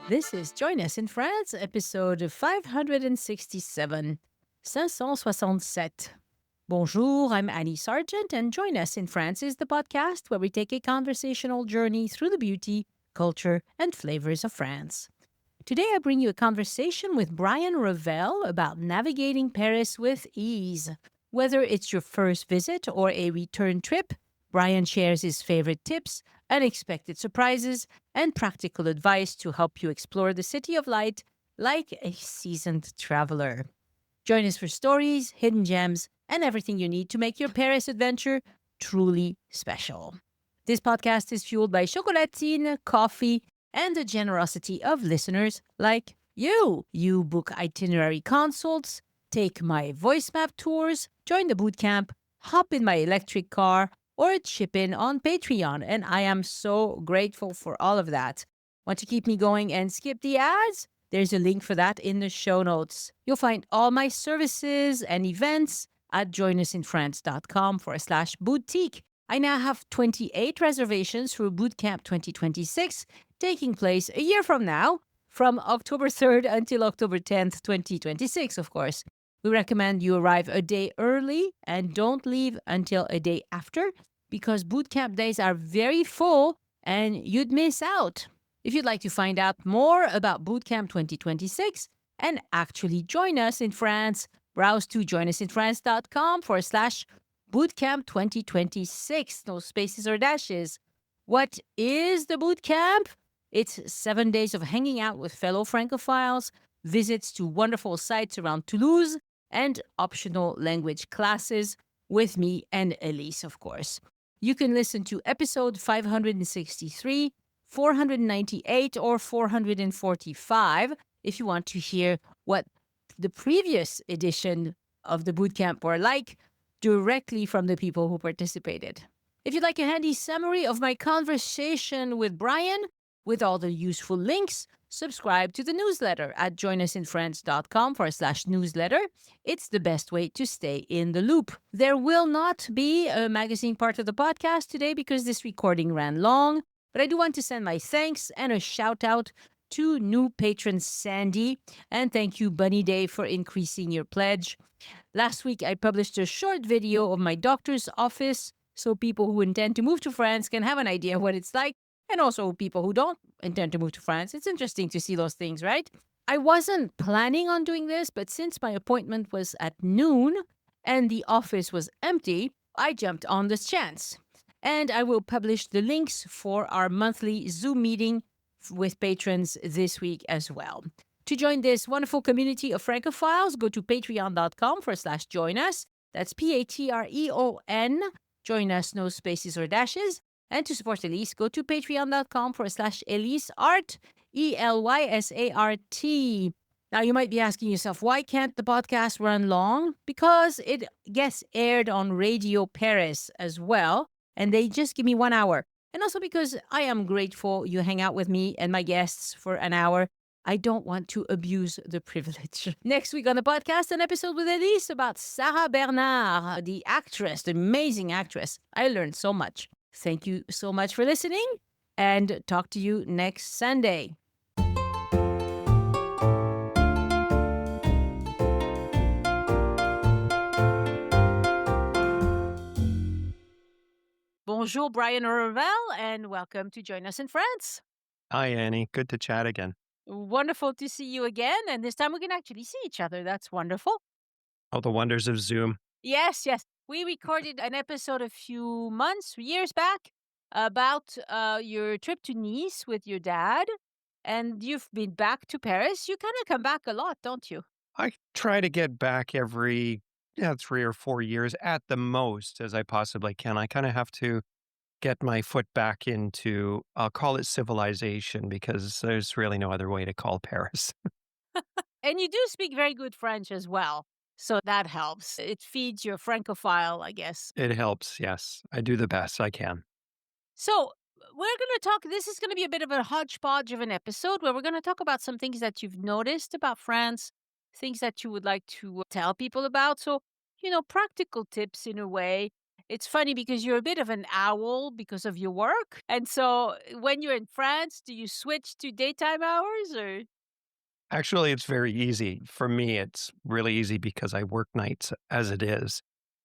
This is Join Us in France, episode 567. 567. Bonjour, I'm Annie Sargent, and Join Us in France is the podcast where we take a conversational journey through the beauty, culture, and flavors of France. Today, I bring you a conversation with Brian Revel about navigating Paris with ease. Whether it's your first visit or a return trip, Brian shares his favorite tips, unexpected surprises, and practical advice to help you explore the City of Light like a seasoned traveler. Join us for stories, hidden gems, and everything you need to make your Paris adventure truly special. This podcast is fueled by chocolatine, coffee, and the generosity of listeners like you. You book itinerary consults, take my voice map tours, join the boot camp, hop in my electric car, or chip in on Patreon. And I am so grateful for all of that. Want to keep me going and skip the ads? There's a link for that in the show notes. You'll find all my services and events at joinusinfrance.com/boutique. I now have 28 reservations for Bootcamp 2026, taking place a year from now, from October 3rd until October 10th, 2026, of course. We recommend you arrive a day early and don't leave until a day after because bootcamp days are very full and you'd miss out. If you'd like to find out more about Bootcamp 2026 and actually join us in France, browse to joinusinfrance.com/bootcamp 2026. No spaces or dashes. What is the bootcamp? It's 7 days of hanging out with fellow Francophiles, visits to wonderful sites around Toulouse, and optional language classes with me and Elise, of course. You can listen to episode 563, 498, or 445 if you want to hear what the previous edition of the bootcamp were like directly from the people who participated. If you'd like a handy summary of my conversation with Brian, with all the useful links, subscribe to the newsletter at joinusinfrance.com/newsletter. It's the best way to stay in the loop. There will not be a magazine part of the podcast today because this recording ran long, but I do want to send my thanks and a shout out to new patron Sandy, and thank you, Bunny Day, for increasing your pledge. Last week, I published a short video of my doctor's office so people who intend to move to France can have an idea what it's like, and also people who don't intend to move to France. It's interesting to see those things, right? I wasn't planning on doing this, but since my appointment was at noon and the office was empty, I jumped on this chance. And I will publish the links for our monthly Zoom meeting with patrons this week as well. To join this wonderful community of Francophiles, go to patreon.com/join us. That's Patreon. Join us, no spaces or dashes. And to support Elise, go to patreon.com/EliseArt, ELYSART. Now, you might be asking yourself, why can't the podcast run long? Because it gets aired on Radio Paris as well, and they just give me 1 hour. And also because I am grateful you hang out with me and my guests for an hour. I don't want to abuse the privilege. Next week on the podcast, an episode with Elise about Sarah Bernard, the actress, the amazing actress. I learned so much. Thank you so much for listening, and talk to you next Sunday. Bonjour, Brian Revel, and welcome to Join Us in France. Hi, Annie. Good to chat again. Wonderful to see you again, and this time we can actually see each other. That's wonderful. Oh, the wonders of Zoom. Yes, yes. We recorded an episode a few years back, about your trip to Nice with your dad, and you've been back to Paris. You kind of come back a lot, don't you? I try to get back every 3 or 4 years at the most as I possibly can. I kind of have to get my foot back into, I'll call it civilization because there's really no other way to call Paris. And you do speak very good French as well, so that helps. It feeds your Francophile, I guess. It helps. Yes. I do the best I can. So we're going to talk. This is going to be a bit of a hodgepodge of an episode where we're going to talk about some things that you've noticed about France, things that you would like to tell people about. So, practical tips in a way. It's funny because you're a bit of an owl because of your work. And so when you're in France, do you switch to daytime hours or? Actually, it's very easy. For me, it's really easy because I work nights as it is.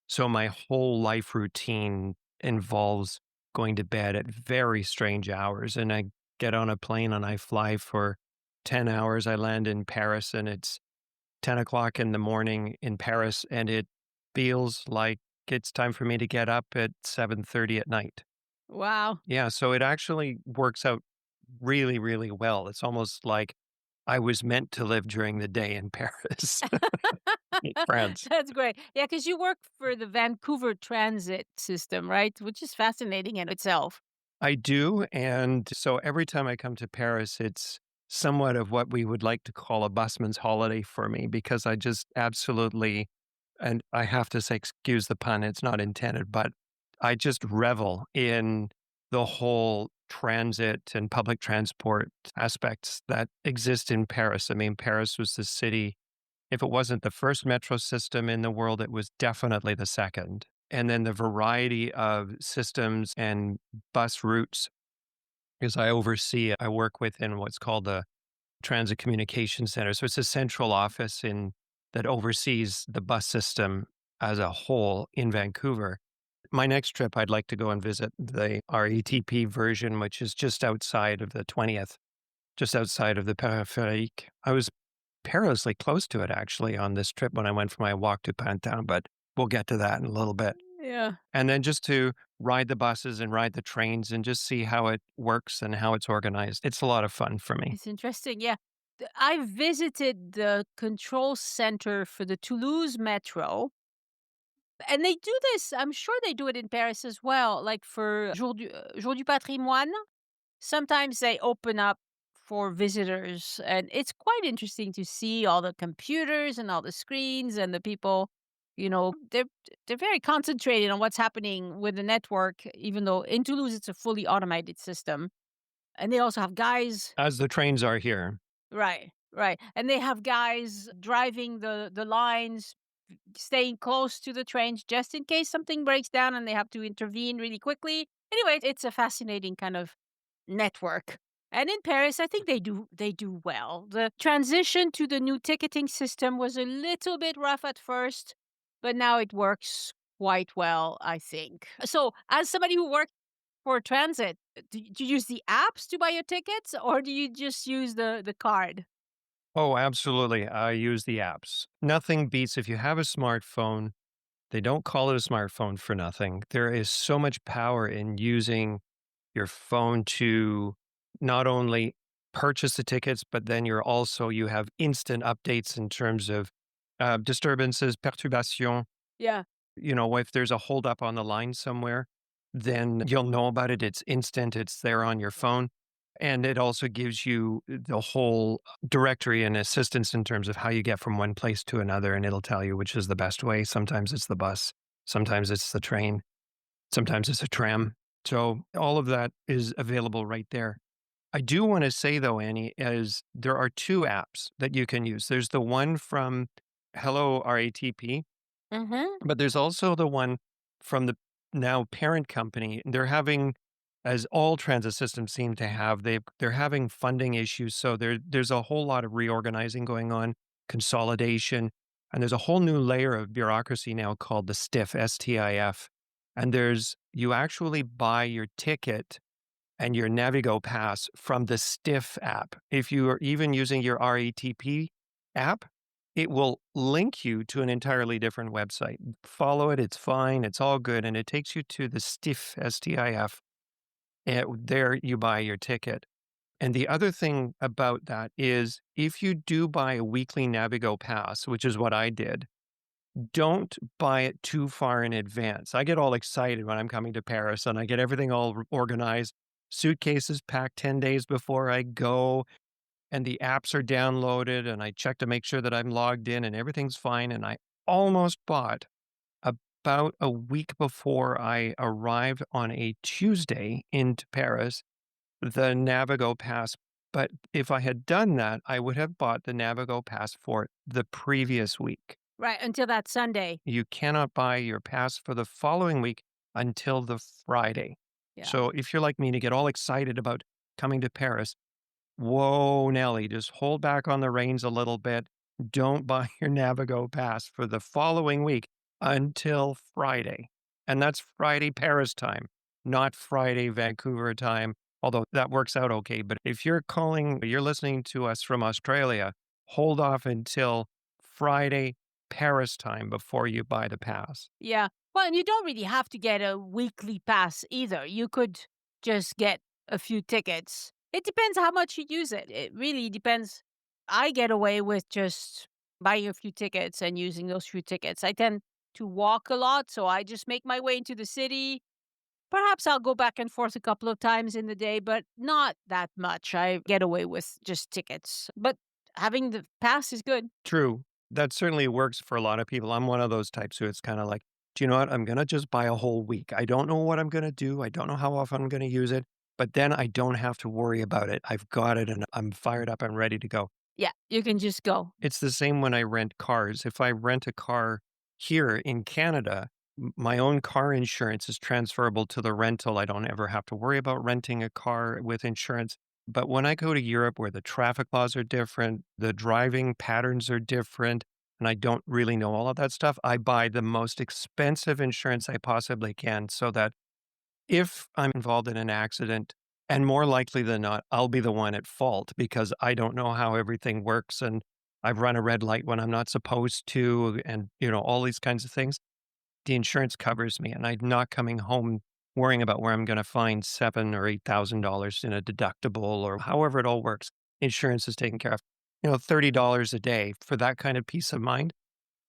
So my whole life routine involves going to bed at very strange hours. And I get on a plane and I fly for 10 hours. I land in Paris and it's 10 o'clock in the morning in Paris. And it feels like it's time for me to get up at 7:30 at night. Wow. Yeah. So it actually works out really, really well. It's almost like I was meant to live during the day in Paris, in France. That's great. Yeah, because you work for the Vancouver transit system, right? Which is fascinating in itself. I do, and so every time I come to Paris, it's somewhat of what we would like to call a busman's holiday for me because I just absolutely, and I have to say, excuse the pun, it's not intended, but I just revel in the whole transit and public transport aspects that exist in Paris. I mean, Paris was the city. If it wasn't the first metro system in the world, it was definitely the second. And then the variety of systems and bus routes, because I work within what's called the Transit Communication Center. So it's a central office that oversees the bus system as a whole in Vancouver. My next trip, I'd like to go and visit the RATP version, which is just outside of the 20th, just outside of the Périphérique. I was perilously close to it actually on this trip when I went for my walk to Pantin, but we'll get to that in a little bit. Yeah. And then just to ride the buses and ride the trains and just see how it works and how it's organized. It's a lot of fun for me. It's interesting. Yeah. I visited the control center for the Toulouse Metro. And they do this, I'm sure they do it in Paris as well, like for Jour du Patrimoine. Sometimes they open up for visitors, and it's quite interesting to see all the computers and all the screens and the people. They're very concentrated on what's happening with the network, even though in Toulouse it's a fully automated system. And they also have guys. As the trains are here. Right, right. And they have guys driving the lines, staying close to the trains just in case something breaks down and they have to intervene really quickly. Anyway, it's a fascinating kind of network. And in Paris, I think they do well. The transition to the new ticketing system was a little bit rough at first, but now it works quite well, I think. So, as somebody who worked for transit, do you use the apps to buy your tickets or do you just use the card? Oh, absolutely. I use the apps. Nothing beats if you have a smartphone. They don't call it a smartphone for nothing. There is so much power in using your phone to not only purchase the tickets, but then you have instant updates in terms of disturbances, perturbation. Yeah. If there's a holdup on the line somewhere, then you'll know about it. It's instant. It's there on your phone. And it also gives you the whole directory and assistance in terms of how you get from one place to another. And it'll tell you which is the best way. Sometimes it's the bus, sometimes it's the train, sometimes it's a tram. So all of that is available right there. I do want to say though, Annie, is there are two apps that you can use. There's the one from Hello RATP, Mm-hmm. but there's also the one from the now parent company. They're having, as all transit systems seem to have, they're having funding issues. So there's a whole lot of reorganizing going on, consolidation, and there's a whole new layer of bureaucracy now called the STIF, STIF. And you actually buy your ticket and your Navigo pass from the STIF app. If you are even using your RATP app, it will link you to an entirely different website. Follow it, it's fine, it's all good, and it takes you to the STIF, STIF. And there you buy your ticket. And the other thing about that is if you do buy a weekly Navigo pass, which is what I did, don't buy it too far in advance. I get all excited when I'm coming to Paris and I get everything all organized. Suitcases packed 10 days before I go, and the apps are downloaded, and I check to make sure that I'm logged in and everything's fine. And I almost bought about a week before I arrived on a Tuesday into Paris the Navigo Pass. But if I had done that, I would have bought the Navigo Pass for the previous week. Right, until that Sunday. You cannot buy your pass for the following week until the Friday. Yeah. So if you're like me to get all excited about coming to Paris, whoa, Nelly, just hold back on the reins a little bit. Don't buy your Navigo pass for the following week until Friday. And that's Friday Paris time, not Friday Vancouver time, although that works out okay. But if you're listening to us from Australia, hold off until Friday Paris time before you buy the pass. Yeah. Well, and you don't really have to get a weekly pass either. You could just get a few tickets. It depends how much you use it. It really depends. I get away with just buying a few tickets and using those few tickets. I tend to walk a lot, so I just make my way into the city. Perhaps I'll go back and forth a couple of times in the day, but not that much. I get away with just tickets. But having the pass is good. True. That certainly works for a lot of people. I'm one of those types who it's kind of like, do you know what? I'm going to just buy a whole week. I don't know what I'm going to do. I don't know how often I'm going to use it, but then I don't have to worry about it. I've got it and I'm fired up and ready to go. Yeah, you can just go. It's the same when I rent cars. If I rent a car here in Canada, my own car insurance is transferable to the rental. I don't ever have to worry about renting a car with insurance. But when I go to Europe where the traffic laws are different, the driving patterns are different, and I don't really know all of that stuff, I buy the most expensive insurance I possibly can so that if I'm involved in an accident, and more likely than not, I'll be the one at fault because I don't know how everything works and I've run a red light when I'm not supposed to, and all these kinds of things. The insurance covers me, and I'm not coming home worrying about where I'm going to find $7,000 or $8,000 in a deductible or however it all works. Insurance is taken care of. $30 a day for that kind of peace of mind.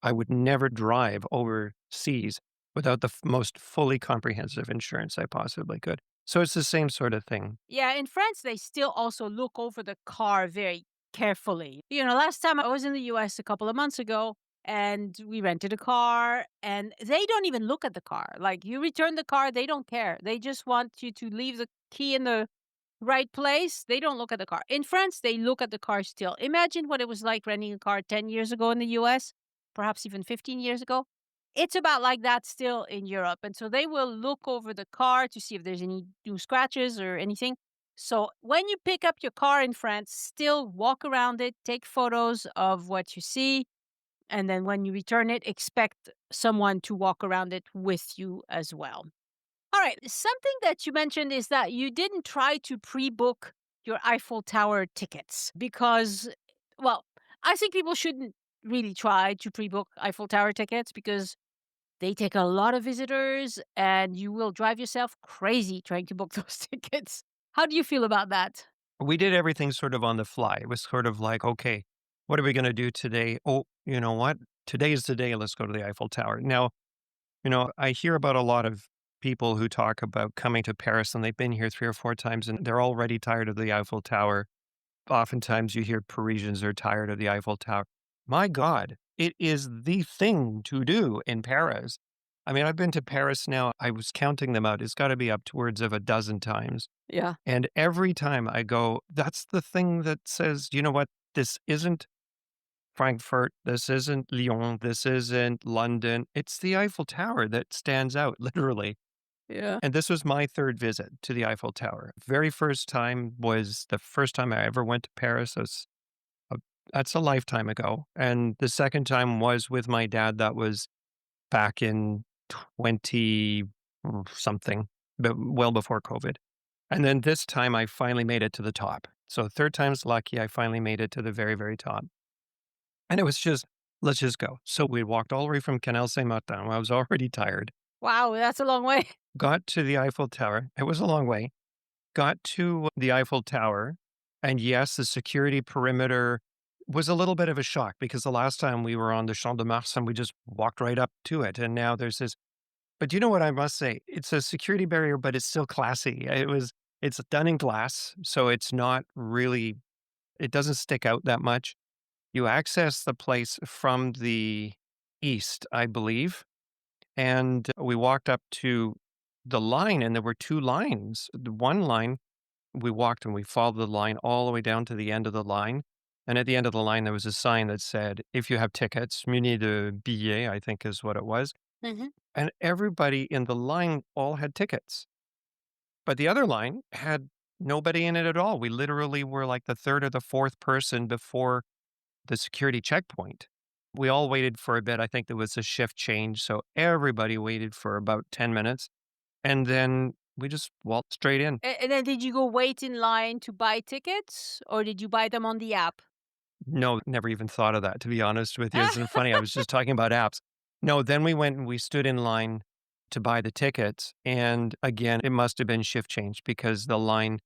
I would never drive overseas without the most fully comprehensive insurance I possibly could. So it's the same sort of thing. Yeah, in France, they still also look over the car very carefully. Last time I was in the US a couple of months ago and we rented a car and they don't even look at the car. Like you return the car, they don't care. They just want you to leave the key in the right place. They don't look at the car. In France, they look at the car still. Imagine what it was like renting a car 10 years ago in the US, perhaps even 15 years ago. It's about like that still in Europe. And so they will look over the car to see if there's any new scratches or anything. So when you pick up your car in France, still walk around it, take photos of what you see. And then when you return it, expect someone to walk around it with you as well. All right. Something that you mentioned is that you didn't try to pre book your Eiffel Tower tickets because, well, I think people shouldn't really try to pre book Eiffel Tower tickets because they take a lot of visitors and you will drive yourself crazy trying to book those tickets. How do you feel about that? We did everything sort of on the fly. It was sort of like, okay, what are we going to do today? Oh, you know what? Today is the day. Let's go to the Eiffel Tower. Now, I hear about a lot of people who talk about coming to Paris and they've been here 3 or 4 times and they're already tired of the Eiffel Tower. Oftentimes you hear Parisians are tired of the Eiffel Tower. My God, it is the thing to do in Paris. I mean, I've been to Paris now. I was counting them out. It's got to be upwards of a dozen times. Yeah. And every time I go, that's the thing that says, you know what? This isn't Frankfurt. This isn't Lyon. This isn't London. It's the Eiffel Tower that stands out, literally. Yeah. And this was my third visit to the Eiffel Tower. Very first time was the first time I ever went to Paris. A, that's a lifetime ago. And the second time was with my dad. That was back in 20 something, but well before COVID. And then this time I finally made it to the top. So third time's lucky. I finally made it to the very, very top. And it was just, let's just go. So we walked all the way from Canal Saint-Martin. I was already tired. Wow, that's a long way. Got to the Eiffel Tower. It was a long way. Got to the Eiffel Tower. And yes, the security perimeter was a little bit of a shock because the last time we were on the Champ de Mars and we just walked right up to it. And now there's this. But you know what I must say? It's a security barrier, but it's still classy. It's done in glass. So it's not really, it doesn't stick out that much. You access the place from the east, I believe. And we walked up to the line, and there were two lines. The one line, we walked and we followed the line all the way down to the end of the line. And at the end of the line, there was a sign that said, if you have tickets, muni de billets, I think is what it was. and everybody in the line all had tickets. But the other line had nobody in it at all. We literally were like the 3rd or the 4th person before the security checkpoint. We all waited for a bit. I think there was a shift change, so everybody waited for about 10 minutes, and then we just walked straight in. And then did you go wait in line to buy tickets, or did you buy them on the app? No, never even thought of that, to be honest with you. Isn't funny? I was just talking about apps. No, then we went and we stood in line to buy the tickets, and again, it must have been shift change because the line,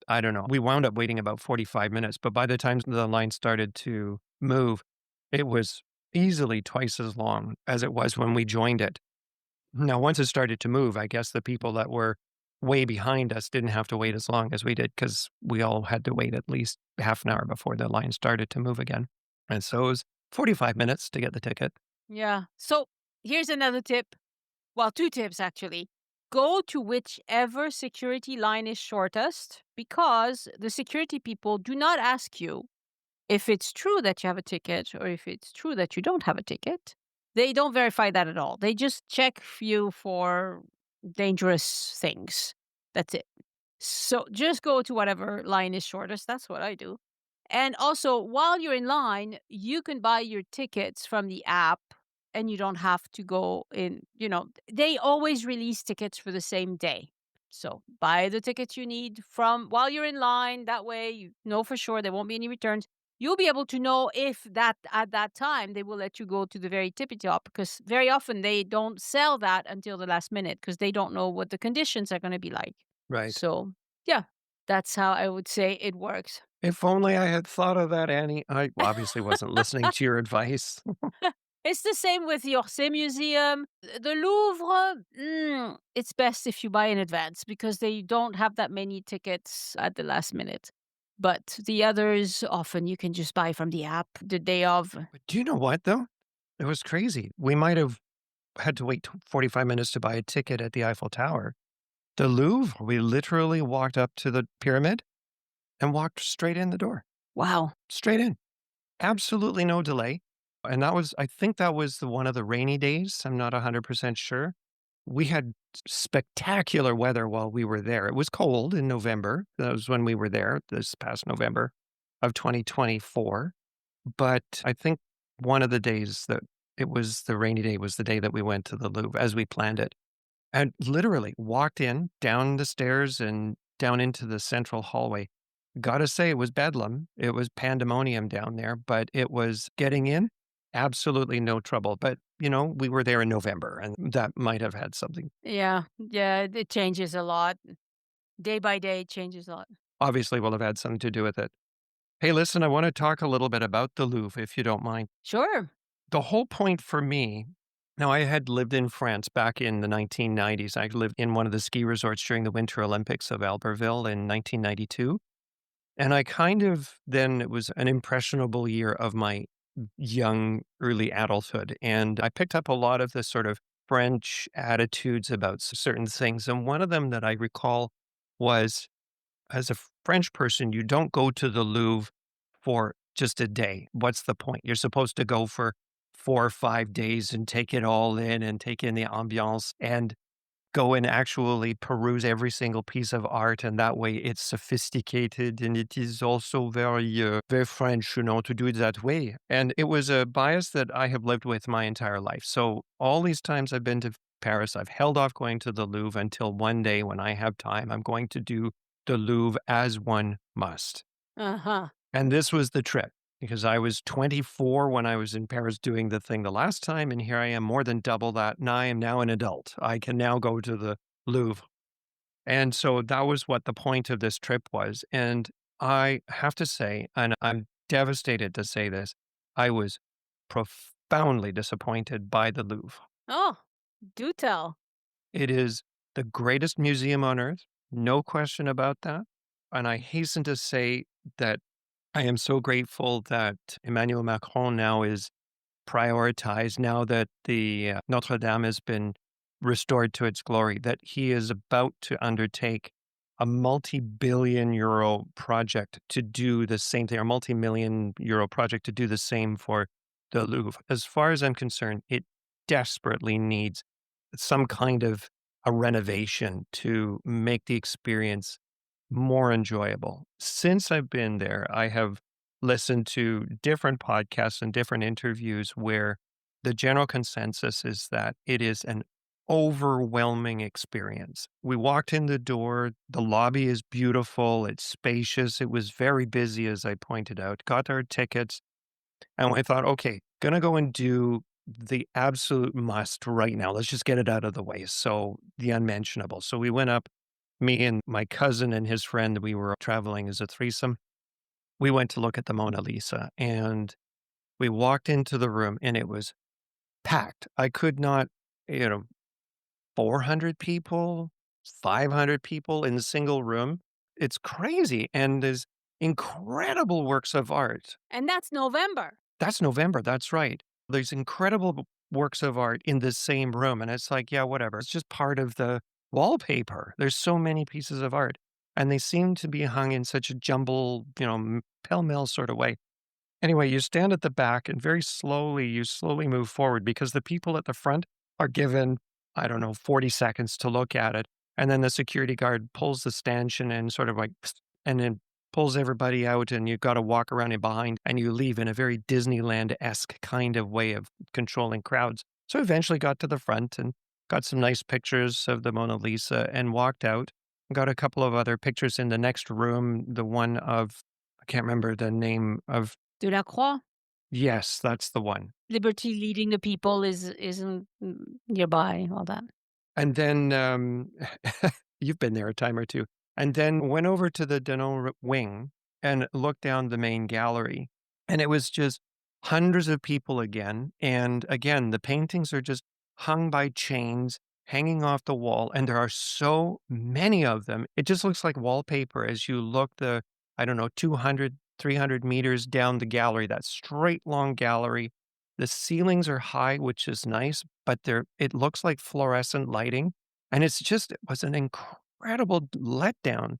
I don't know, we wound up waiting about 45 minutes, but by the time the line started to move, it was easily twice as long as it was when we joined it. Now, once it started to move, I guess the people that were way behind us didn't have to wait as long as we did because we all had to wait at least half an hour before the line started to move again. And so it was 45 minutes to get the ticket. Yeah. So here's another tip. Well, two tips actually. Go to whichever security line is shortest because the security people do not ask you if it's true that you have a ticket or if it's true that you don't have a ticket. They don't verify that at all. They just check you for dangerous things. That's it. So just go to whatever line is shortest. That's what I do. And also, while you're in line, you can buy your tickets from the app and you don't have to go in. They always release tickets for the same day. So buy the tickets you need from while you're in line. That way, you know for sure there won't be any returns. You'll be able to know if that at that time they will let you go to the very tippy top because very often they don't sell that until the last minute because they don't know what the conditions are going to be like. Right. So, yeah, that's how I would say it works. If only I had thought of that, Annie. I obviously wasn't listening to your advice. It's the same with the Orsay Museum. The Louvre, it's best if you buy in advance because they don't have that many tickets at the last minute. But the others, often you can just buy from the app the day of. But do you know what, though? It was crazy. We might have had to wait 45 minutes to buy a ticket at the Eiffel Tower. The Louvre, we literally walked up to the pyramid and walked straight in the door, Wow. straight in. Absolutely no delay. And that was, I think that was one of the rainy days. I'm not 100% sure. We had spectacular weather while we were there. It was cold in November. That was when we were there this past November of 2024. But I think one of the days that it was the rainy day was the day that we went to the Louvre as we planned it. And literally walked in, down the stairs and down into the central hallway. Gotta say, it was bedlam. It was pandemonium down there, but it was getting in, absolutely no trouble. But, we were there in November, and that might have had something. Yeah. Yeah. It changes a lot. Day by day, it changes a lot. Obviously, will have had something to do with it. Hey, listen, I want to talk a little bit about the Louvre, if you don't mind. Sure. The whole point for me, now I had lived in France back in the 1990s. I lived in one of the ski resorts during the Winter Olympics of Albertville in 1992. And I kind of then it was an impressionable year of my young, early adulthood. And I picked up a lot of the sort of French attitudes about certain things. And one of them that I recall was as a French person, you don't go to the Louvre for just a day. What's the point? You're supposed to go for 4 or 5 days and take it all in and take in the ambiance and go and actually peruse every single piece of art. And that way it's sophisticated and it is also very French, to do it that way. And it was a bias that I have lived with my entire life. So all these times I've been to Paris, I've held off going to the Louvre until one day when I have time, I'm going to do the Louvre as one must. Uh-huh. And this was the trip because I was 24 when I was in Paris doing the thing the last time. And here I am more than double that. And I am now an adult. I can now go to the Louvre. And so that was what the point of this trip was. And I have to say, and I'm devastated to say this, I was profoundly disappointed by the Louvre. Oh, do tell. It is the greatest museum on earth, no question about that. And I hasten to say that I am so grateful that Emmanuel Macron now is prioritized, now that the Notre Dame has been restored to its glory, that he is about to undertake a multi-billion euro project to do the same thing, or multi-million euro project to do the same for the Louvre. As far as I'm concerned, it desperately needs some kind of a renovation to make the experience more enjoyable. Since I've been there, I have listened to different podcasts and different interviews where the general consensus is that it is an overwhelming experience. We walked in the door, the lobby is beautiful, it's spacious, it was very busy, as I pointed out, got our tickets, and I thought, okay, gonna go and do the absolute must right now. Let's just get it out of the way. So the unmentionable. So we went up, me and my cousin and his friend, we were traveling as a threesome. We went to look at the Mona Lisa and we walked into the room and it was packed. I could not, you know, 400 people, 500 people in a single room. It's crazy. And there's incredible works of art. And that's November. That's November, that's right. There's incredible works of art in the same room, and it's like, yeah, whatever. It's just part of the wallpaper. There's so many pieces of art, and they seem to be hung in such a jumble, pell-mell sort of way. Anyway, you stand at the back and you slowly move forward because the people at the front are given, I don't know, 40 seconds to look at it. And then the security guard pulls the stanchion and sort of like, and then pulls everybody out and you've got to walk around in behind and you leave in a very Disneyland-esque kind of way of controlling crowds. So eventually got to the front and got some nice pictures of the Mona Lisa and walked out. Got a couple of other pictures in the next room, the one of, I can't remember the name of. De la Croix. Yes, that's the one. Liberty leading the people isn't nearby, all that. And then, you've been there a time or 2. And then went over to the Denon wing and looked down the main gallery, and it was just hundreds of people again, and again, the paintings are just hung by chains, hanging off the wall, and there are so many of them. It just looks like wallpaper as you look I don't know, 200, 300 meters down the gallery, that straight long gallery. The ceilings are high, which is nice, but it looks like fluorescent lighting, and it was an incredible letdown.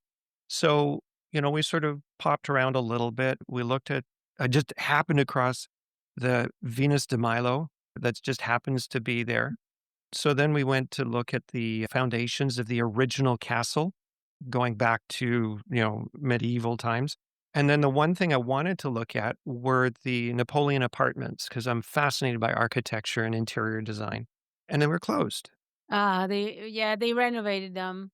So, we sort of popped around a little bit. We looked at I just happened across the Venus de Milo that just happens to be there. So then we went to look at the foundations of the original castle going back to, medieval times. And then the one thing I wanted to look at were the Napoleon apartments because I'm fascinated by architecture and interior design. And they were closed. They renovated them.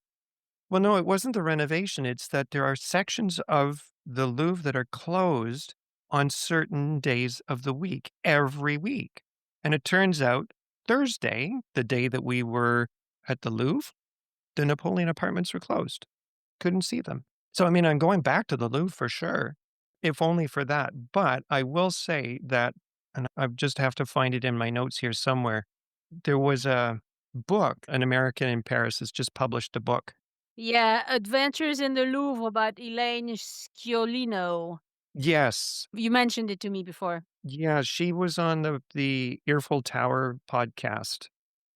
Well, no, it wasn't the renovation. It's that there are sections of the Louvre that are closed on certain days of the week, every week. And it turns out Thursday, the day that we were at the Louvre, the Napoleon apartments were closed. Couldn't see them. So, I mean, I'm going back to the Louvre for sure, if only for that. But I will say that, and I just have to find it in my notes here somewhere. There was a book, an American in Paris has just published a book. Yeah, Adventures in the Louvre about Elaine Sciolino. Yes. You mentioned it to me before. Yeah, she was on the Earful Tower podcast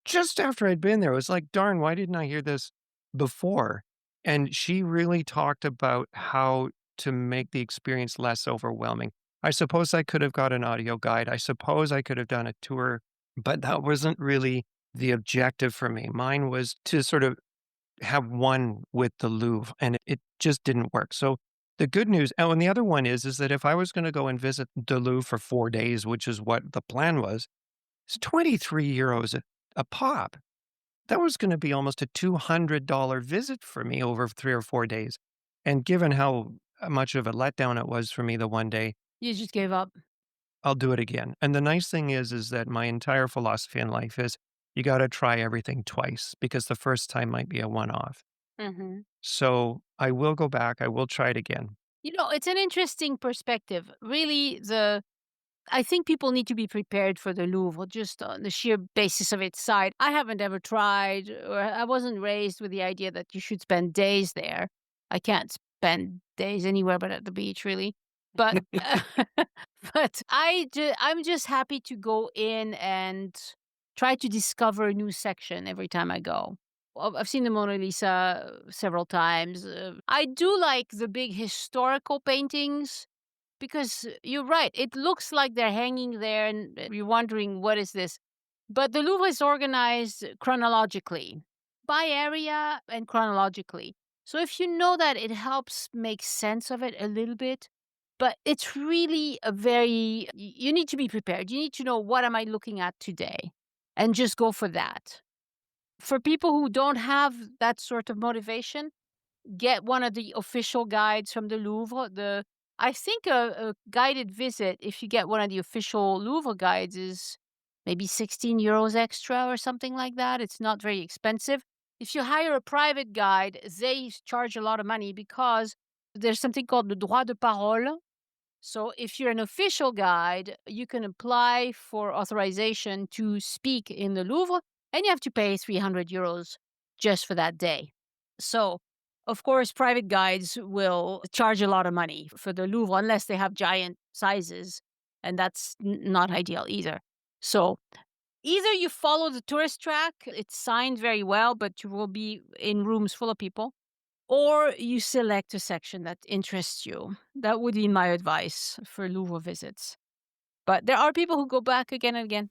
just after I'd been there. It was like, darn, why didn't I hear this before? And she really talked about how to make the experience less overwhelming. I suppose I could have got an audio guide. I suppose I could have done a tour, but that wasn't really the objective for me. Mine was to sort of have one with the Louvre, and it just didn't work. So the good news, oh, and the other one is that if I was going to go and visit the Louvre for 4 days, which is what the plan was, it's €23 a pop. That was gonna be almost a $200 visit for me over 3 or 4 days, and given how much of a letdown it was for me the one day, You just gave up. I'll do it again, and the nice thing is that my entire philosophy in life is you gotta try everything twice because the first time might be a one-off. Mhm. So, I will go back, I will try it again. It's an interesting perspective. Really, I think people need to be prepared for the Louvre just on the sheer basis of its site. I haven't ever tried, or I wasn't raised with the idea that you should spend days there. I can't spend days anywhere but at the beach, really. But but I'm just happy to go in and try to discover a new section every time I go. I've seen the Mona Lisa several times. I do like the big historical paintings because you're right. It looks like they're hanging there and you're wondering, what is this? But the Louvre is organized chronologically, by area and chronologically. So if you know that, it helps make sense of it a little bit. But it's really a very, you need to be prepared. You need to know, what am I looking at today? And just go for that. For people who don't have that sort of motivation, get one of the official guides from the Louvre. I think a guided visit, if you get one of the official Louvre guides, is maybe 16 euros extra or something like that. It's not very expensive. If you hire a private guide, they charge a lot of money because there's something called le droit de parole. So if you're an official guide, you can apply for authorization to speak in the Louvre, and you have to pay 300 euros just for that day. So, of course, private guides will charge a lot of money for the Louvre unless they have giant sizes, and that's not ideal either. So, either you follow the tourist track, it's signed very well, but you will be in rooms full of people, or you select a section that interests you. That would be my advice for Louvre visits. But there are people who go back again and again.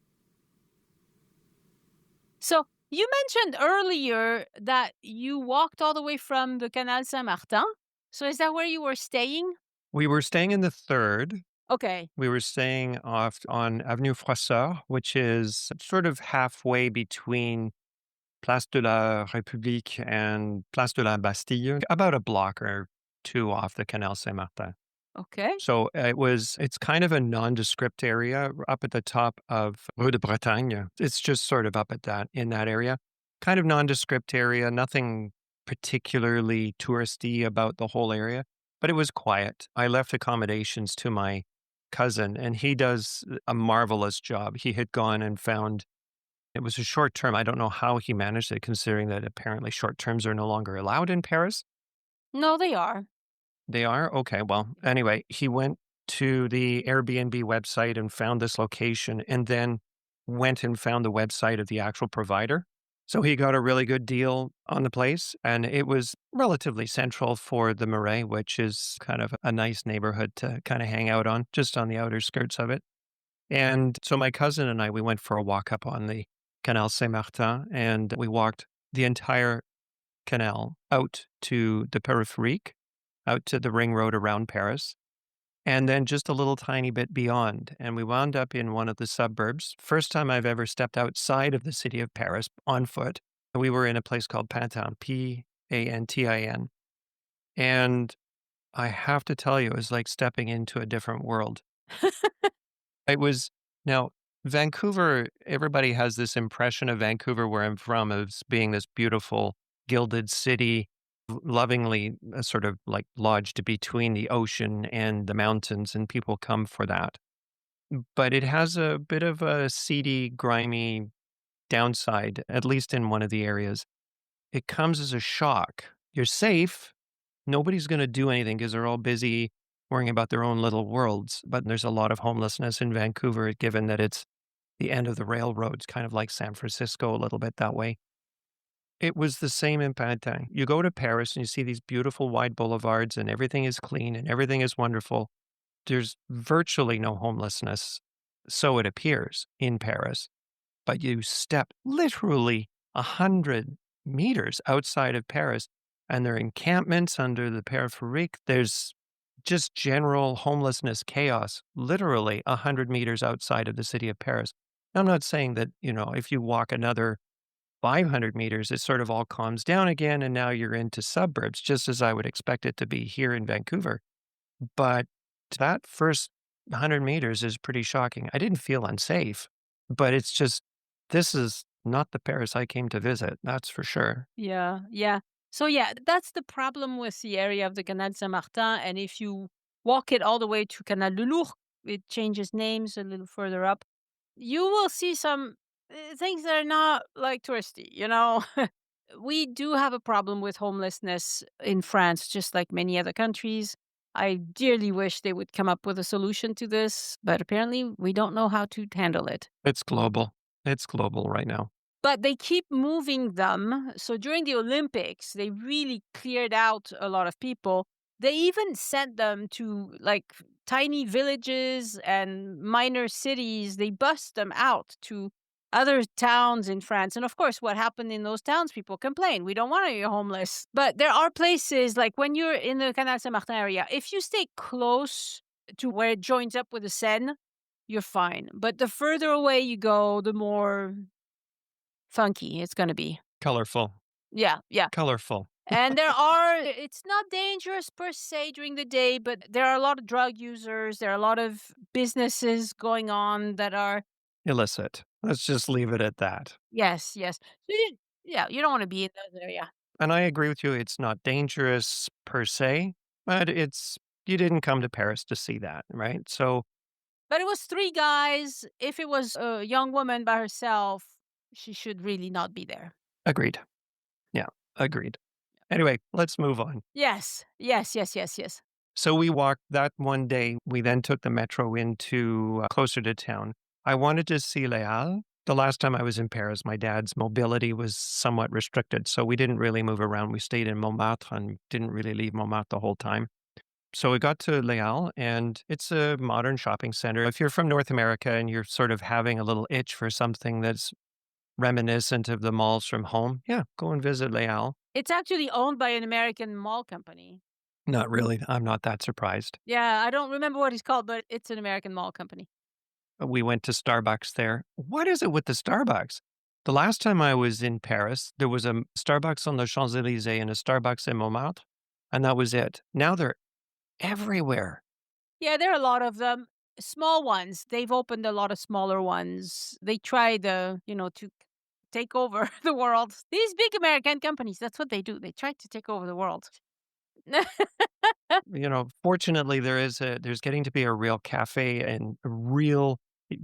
So you mentioned earlier that you walked all the way from the Canal Saint-Martin. So is that where you were staying? We were staying in the third. Okay. We were staying off on Avenue Froissart, which is sort of halfway between Place de la République and Place de la Bastille, about a block or two off the Canal Saint-Martin. Okay. So it's kind of a nondescript area up at the top of Rue de Bretagne. It's just sort of up in that area. Kind of nondescript area, nothing particularly touristy about the whole area, but it was quiet. I left accommodations to my cousin, and he does a marvelous job. He had gone and found, it was a short term. I don't know how he managed it, considering that apparently short terms are no longer allowed in Paris. No, they are. They are? Okay. Well, anyway, he went to the Airbnb website and found this location, and then went and found the website of the actual provider. So he got a really good deal on the place, and it was relatively central for the Marais, which is kind of a nice neighborhood to kind of hang out on, just on the outer skirts of it. And so my cousin and I, we went for a walk up on the Canal Saint-Martin, and we walked the entire canal out to the Périphérique, out to the ring road around Paris, and then just a little tiny bit beyond. And we wound up in one of the suburbs. First time I've ever stepped outside of the city of Paris on foot. We were in a place called Pantin, Pantin. And I have to tell you, it was like stepping into a different world. It was, now, Vancouver, everybody has this impression of Vancouver, where I'm from, as being this beautiful, gilded city, lovingly sort of like lodged between the ocean and the mountains, and people come for that. But it has a bit of a seedy, grimy downside, at least in one of the areas. It comes as a shock. You're safe. Nobody's going to do anything because they're all busy worrying about their own little worlds. But there's a lot of homelessness in Vancouver, given that it's the end of the railroads, kind of like San Francisco, a little bit that way. It was the same in Pantin. You go to Paris and you see these beautiful wide boulevards, and everything is clean and everything is wonderful. There's virtually no homelessness, so it appears, in Paris. But you step literally 100 meters outside of Paris, and there are encampments under the Périphérique. There's just general homelessness chaos, literally 100 meters outside of the city of Paris. I'm not saying that, if you walk another 500 meters, it sort of all calms down again, and now you're into suburbs, just as I would expect it to be here in Vancouver. But that first 100 meters is pretty shocking. I didn't feel unsafe, but it's just, this is not the Paris I came to visit, that's for sure. Yeah, yeah. So yeah, that's the problem with the area of the Canal Saint-Martin. And if you walk it all the way to Canal de Lourdes, it changes names a little further up. You will see some things that are not like touristy. We do have a problem with homelessness in France, just like many other countries. I dearly wish they would come up with a solution to this, but apparently we don't know how to handle it. It's global. It's global right now. But they keep moving them. So during the Olympics, they really cleared out a lot of people. They even sent them to like tiny villages and minor cities. They bust them out to other towns in France. And of course, what happened in those towns, people complain. We don't want you homeless. But there are places like when you're in the Canal Saint Martin area, if you stay close to where it joins up with the Seine, you're fine. But the further away you go, the more funky it's going to be. Colorful. Yeah, yeah. Colorful. And it's not dangerous per se during the day, but there are a lot of drug users. There are a lot of businesses going on that are, Illicit. Let's just leave it at that. yes, yes. Yeah, you don't want to be in those area. And I agree with you, it's not dangerous per se, but it's you didn't come to Paris to see that, right? So, But it was three guys. If it was a young woman by herself, she should really not be there. agreed. Yeah, agreed. Anyway, let's move on. Yes, yes, yes, yes, yes. So we walked that one day. We then took the metro into closer to town. I wanted to see Les Halles. The last time I was in Paris, my dad's mobility was somewhat restricted, so we didn't really move around. We stayed in Montmartre and didn't really leave Montmartre the whole time. So we got to Les Halles, and it's a modern shopping center. If you're from North America and you're sort of having a little itch for something that's reminiscent of the malls from home, yeah, go and visit Les Halles. It's actually owned by an American mall company. Not really. I'm not that surprised. Yeah, I don't remember what it's called, but it's an American mall company. We went to Starbucks there. What is it with the Starbucks? The last time I was in Paris, there was a Starbucks on the Champs-Élysées and a Starbucks in Montmartre, and that was it. Now they're everywhere. Yeah, there are a lot of them. Small ones. They've opened a lot of smaller ones. They try to take over the world. These big American companies, that's what they do. They try to take over the world. Fortunately, there's getting to be a real cafe and a real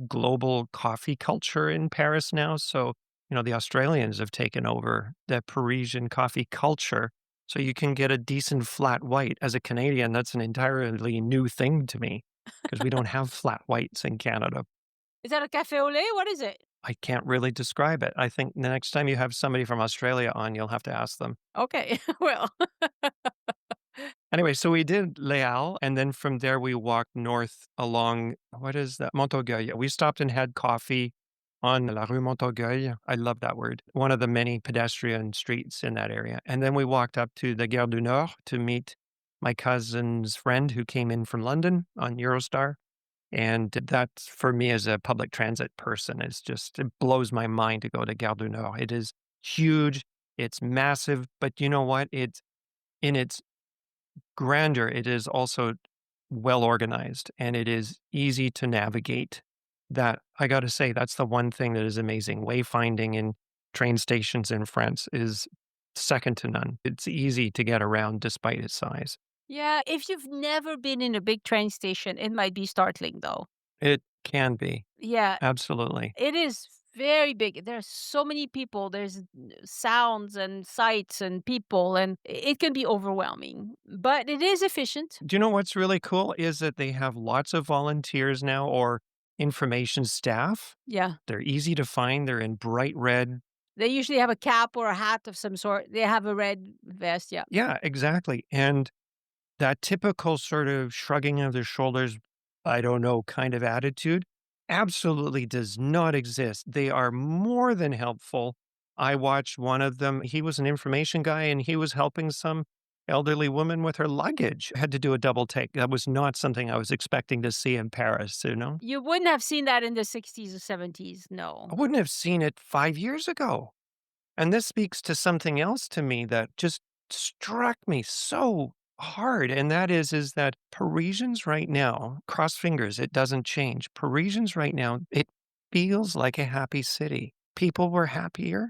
global coffee culture in Paris now. So, the Australians have taken over the Parisian coffee culture. So you can get a decent flat white. As a Canadian, that's an entirely new thing to me because we don't have flat whites in Canada. Is that a cafe au lait? What is it? I can't really describe it. I think the next time you have somebody from Australia on, you'll have to ask them. Okay, well. Anyway, so we did Les Halles, and then from there we walked north along, what is that? Montorgueil. We stopped and had coffee on La Rue Montorgueil. I love that word. One of the many pedestrian streets in that area. And then we walked up to the Gare du Nord to meet my cousin's friend who came in from London on Eurostar. And that, for me, as a public transit person, it blows my mind to go to Gare du Nord. It is huge, it's massive, but you know what? It's in its grandeur, it is also well organized and it is easy to navigate. That I got to say, that's the one thing that is amazing. Wayfinding in train stations in France is second to none. It's easy to get around despite its size. Yeah, if you've never been in a big train station, it might be startling though. It can be. Yeah, Absolutely. it is very big. There's so many people. There's sounds and sights and people, and it can be overwhelming, but it is efficient. Do you know what's really cool is that they have lots of volunteers now or information staff. Yeah. They're easy to find. They're in bright red. They usually have a cap or a hat of some sort. They have a red vest. Yeah. Yeah, exactly. And that typical sort of shrugging of the shoulders, I don't know, kind of attitude absolutely does not exist. They are more than helpful. I watched one of them. He was an information guy and he was helping some elderly woman with her luggage. I had to do a double take. That was not something I was expecting to see in Paris. You wouldn't have seen that in the 60s or 70s. No. I wouldn't have seen it 5 years ago. And this speaks to something else to me that just struck me so hard. And that is that Parisians right now, cross fingers, it doesn't change. Parisians right now, it feels like a happy city. People were happier.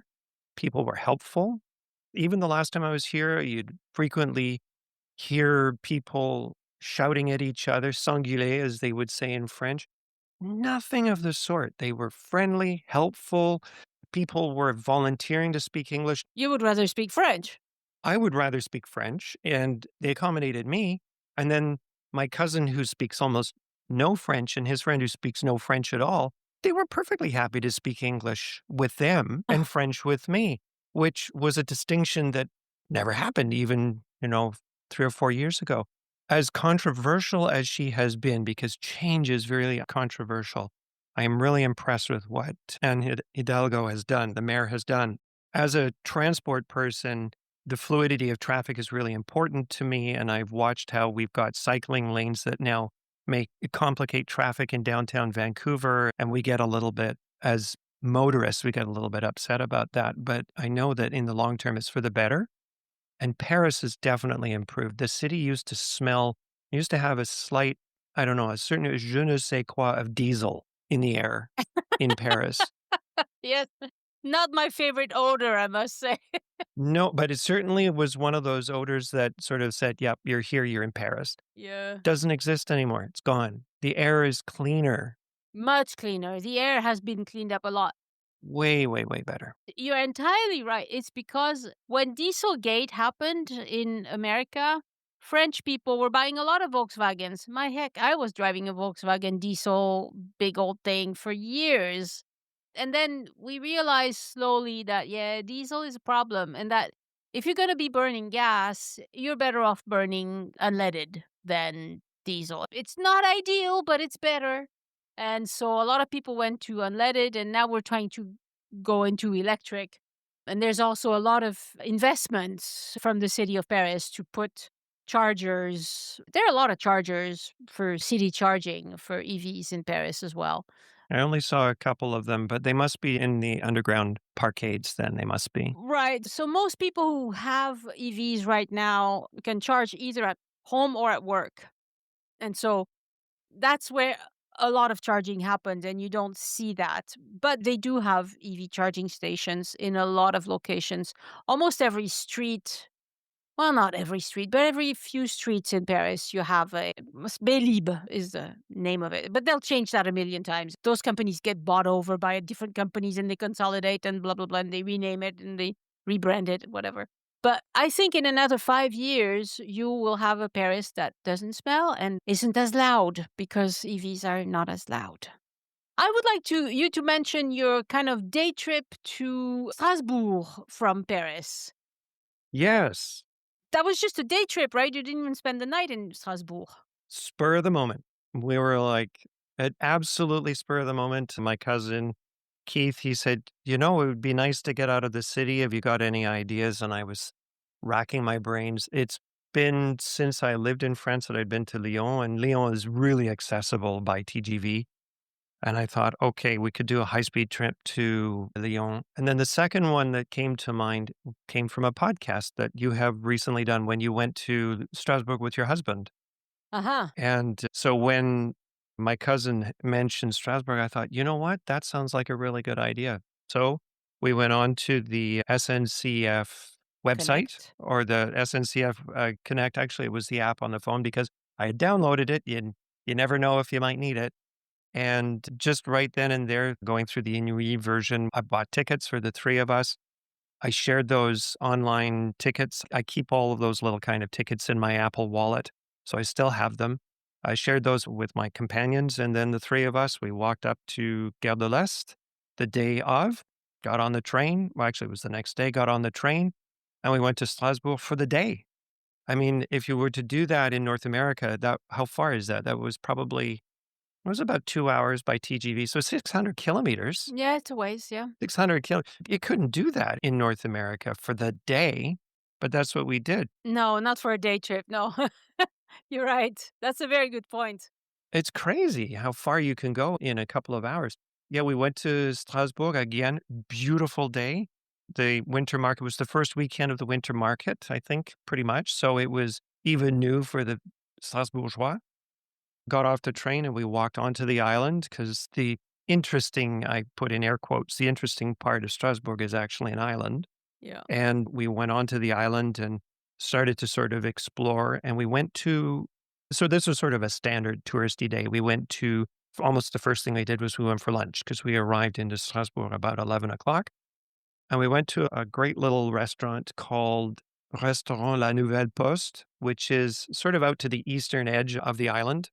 People were helpful. Even the last time I was here, you'd frequently hear people shouting at each other, s'engueuler, as they would say in French. Nothing of the sort. They were friendly, helpful. People were volunteering to speak English. You would rather speak French. I would rather speak French, and they accommodated me. And then my cousin, who speaks almost no French, and his friend who speaks no French at all, they were perfectly happy to speak English with them and French with me, which was a distinction that never happened even, 3 or 4 years ago. As controversial as she has been, because change is really controversial, I am really impressed with what Anne Hidalgo has done, the mayor has done. As a transport person, the fluidity of traffic is really important to me, and I've watched how we've got cycling lanes that now make complicate traffic in downtown Vancouver, and we get a little bit as motorists, we get a little bit upset about that, but I know that in the long term, it's for the better, and Paris has definitely improved. The city used to have a slight, I don't know, a certain je ne sais quoi of diesel in the air in Paris. Yes. Not my favorite odor, I must say. No, but it certainly was one of those odors that sort of said, "Yep, you're here, you're in Paris." Yeah. Doesn't exist anymore. It's gone. The air is cleaner, Much cleaner. The air has been cleaned up a lot. way, way, way better. You're entirely right. It's because when Dieselgate happened in America, French people were buying a lot of Volkswagens. My heck, I was driving a Volkswagen diesel, big old thing for years. And then we realized slowly that, yeah, diesel is a problem and that if you're going to be burning gas, you're better off burning unleaded than diesel. It's not ideal, but it's better. And so a lot of people went to unleaded, and now we're trying to go into electric. And there's also a lot of investments from the city of Paris to put chargers. There are a lot of chargers for city charging for EVs in Paris as well. I only saw a couple of them, but they must be in the underground parkades then, they must be. Right. So most people who have EVs right now can charge either at home or at work. And so that's where a lot of charging happens, and you don't see that. But they do have EV charging stations in a lot of locations. Almost every street, well, not every street, but every few streets in Paris, you have a Bélib is the name of it. But they'll change that a million times. Those companies get bought over by different companies and they consolidate and blah, blah, blah, and they rename it and they rebrand it, whatever. But I think in another 5 years, you will have a Paris that doesn't smell and isn't as loud because EVs are not as loud. I would like you to mention your kind of day trip to Strasbourg from Paris. Yes. That was just a day trip, right? You didn't even spend the night in Strasbourg. Spur of the moment. We were like, at absolutely spur of the moment. My cousin Keith, he said, "You know, it would be nice to get out of the city. Have you got any ideas?" And I was racking my brains. It's been since I lived in France that I'd been to Lyon, and Lyon is really accessible by TGV. And I thought, okay, we could do a high speed trip to Lyon. And then the second one that came to mind came from a podcast that you have recently done when you went to Strasbourg with your husband. Uh-huh. And so when my cousin mentioned Strasbourg, I thought, you know what? That sounds like a really good idea. So we went on to the SNCF website Connect. or the SNCF Connect. Actually, it was the app on the phone because I had downloaded it. You never know if you might need it. And just right then and there, going through the Inuit version, I bought tickets for the three of us. I shared those online tickets. I keep all of those little kind of tickets in my Apple Wallet, so I still have them. I shared those with my companions, and then the three of us, we walked up to Gare de l'Est the day of, got on the train. Well, actually, it was the next day, got on the train, and we went to Strasbourg for the day. I mean, if you were to do that in North America, that how far is that? That was probably it was about 2 hours by TGV, so 600 kilometers. Yeah, it's a ways, yeah. 600 kil You couldn't do that in North America for the day, but that's what we did. No, not for a day trip, no. You're right. That's a very good point. It's crazy how far you can go in a couple of hours. Yeah, we went to Strasbourg again, beautiful day. The winter market was the first weekend of the winter market, I think, pretty much, so it was even new for the Strasbourgeois. Got off the train and we walked onto the island because the interesting, I put in air quotes, the interesting part of Strasbourg is actually an island. Yeah. And we went onto the island and started to sort of explore. And we went to, so this was sort of a standard touristy day. We went to, almost the first thing we did was we went for lunch because we arrived into Strasbourg about 11 o'clock. And we went to a great little restaurant called Restaurant La Nouvelle Poste, which is sort of out to the eastern edge of the island.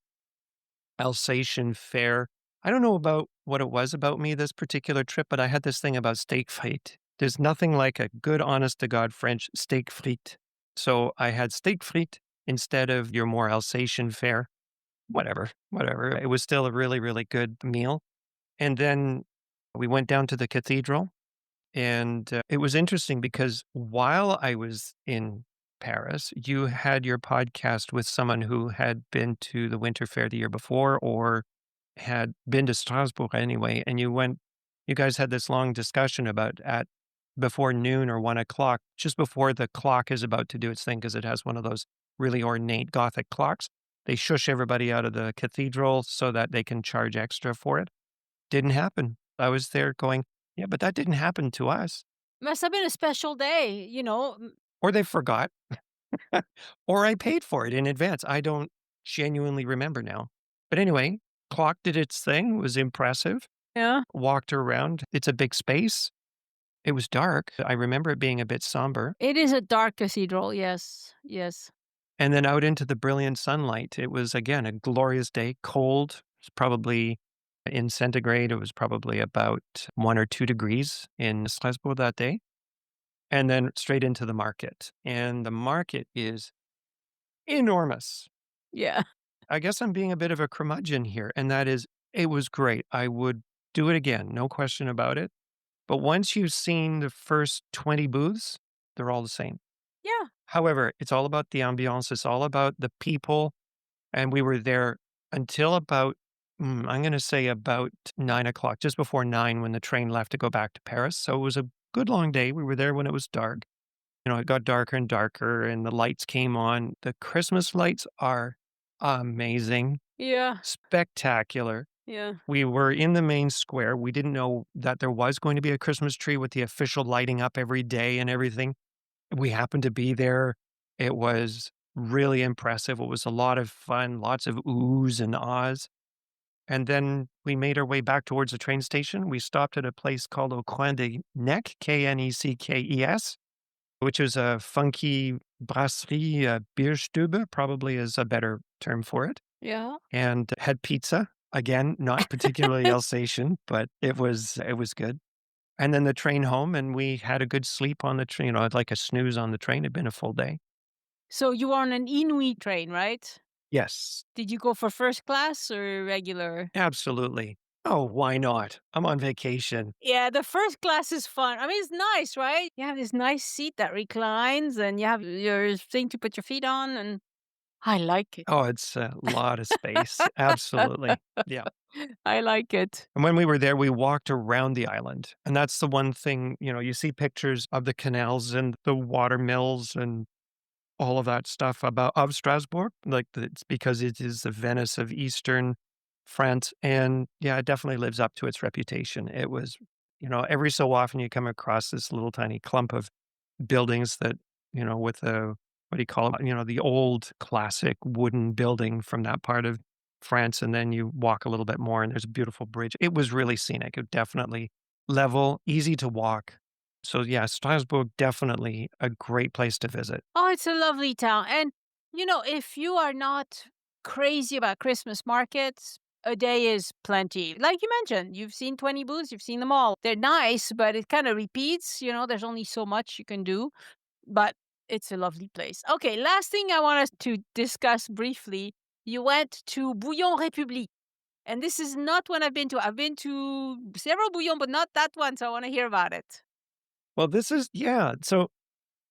Alsatian fare. I don't know about what it was about me this particular trip, but I had this thing about steak frites. There's nothing like a good, honest to God French steak frite. So I had steak frite instead of your more Alsatian fare. Whatever. It was still a really, really good meal. And then we went down to the cathedral, and it was interesting because while I was in Paris, you had your podcast with someone who had been to the Winter Fair the year before or had been to Strasbourg anyway, and you guys had this long discussion about at before noon or 1 o'clock, just before the clock is about to do its thing, because it has one of those really ornate Gothic clocks. They shush everybody out of the cathedral so that they can charge extra for it. Didn't happen. I was there going, yeah, but that didn't happen to us. Must have been a special day, Or they forgot, or I paid for it in advance. I don't genuinely remember now. But anyway, clock did its thing, was impressive. Yeah. Walked around. It's a big space. It was dark. I remember it being a bit somber. It is a dark cathedral, yes, yes. And then out into the brilliant sunlight. It was, again, a glorious day, cold. It's probably in centigrade, it was probably about 1 or 2 degrees in Strasbourg that day. And then straight into the market. And the market is enormous. Yeah. I guess I'm being a bit of a curmudgeon here, and that is, it was great. I would do it again, no question about it. But once you've seen the first 20 booths, they're all the same. Yeah. However, it's all about the ambiance, it's all about the people, and we were there until about, I'm gonna say about 9 o'clock, just before 9 when the train left to go back to Paris, so it was a good long day. We were there when it was dark. It got darker and darker, and the lights came on. The Christmas lights are amazing, Yeah. spectacular. Yeah. We were in the main square. We didn't know that there was going to be a Christmas tree with the official lighting up every day and everything. We happened to be there. It was really impressive. It was a lot of fun, lots of oohs and ahs. And then we made our way back towards the train station. We stopped at a place called Au Coin des Necks, Kneckes, which is a funky brasserie, Bierstube, probably is a better term for it, Yeah. and had pizza. Again, not particularly Alsatian, but it was good. And then the train home, and we had a good sleep on the train, like a snooze on the train. It'd been a full day. So you were on an Inuit train, right? Yes, Did you go for first class or regular? absolutely. Oh, why not? I'm on vacation. Yeah, the first class is fun. I mean, it's nice, right? You have this nice seat that reclines and you have your thing to put your feet on, and I like it. Oh, it's a lot of space. Absolutely. Yeah. I like it. And when we were there, we walked around the island. And that's the one thing, you see pictures of the canals and the water mills and all of that stuff of Strasbourg, like it's because it is the Venice of Eastern France. And yeah, it definitely lives up to its reputation. It was, every so often you come across this little tiny clump of buildings that, with the, what do you call it? The old classic wooden building from that part of France. And then you walk a little bit more and there's a beautiful bridge. It was really scenic. It definitely level, easy to walk. So yeah, Strasbourg, definitely a great place to visit. Oh, it's a lovely town. And, if you are not crazy about Christmas markets, a day is plenty. Like you mentioned, you've seen 20 booths, you've seen them all. They're nice, but it kind of repeats. There's only so much you can do, but it's a lovely place. Okay, last thing I want us to discuss briefly. You went to Bouillon République. And this is not one I've been to. I've been to several bouillon, but not that one. So I want to hear about it. Well, yeah. So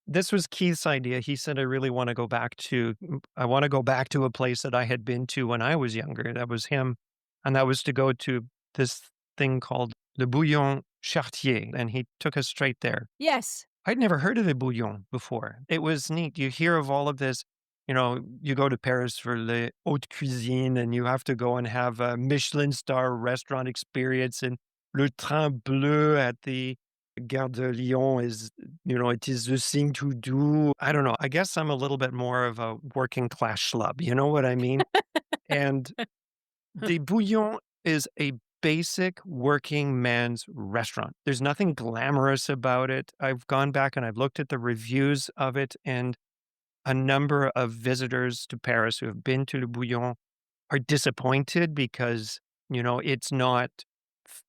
this was Keith's idea. He said, I want to go back to a place that I had been to when I was younger. That was him. And that was to go to this thing called Le Bouillon Chartier. And he took us straight there. Yes. I'd never heard of the bouillon before. It was neat. You hear of all of this, you go to Paris for the haute cuisine and you have to go and have a Michelin star restaurant experience. And Le Train Bleu at the Gare de Lyon it is the thing to do. I don't know. I guess I'm a little bit more of a working class schlub. You know what I mean? And the Bouillon is a basic working man's restaurant. There's nothing glamorous about it. I've gone back and I've looked at the reviews of it, and a number of visitors to Paris who have been to Le Bouillon are disappointed because, it's not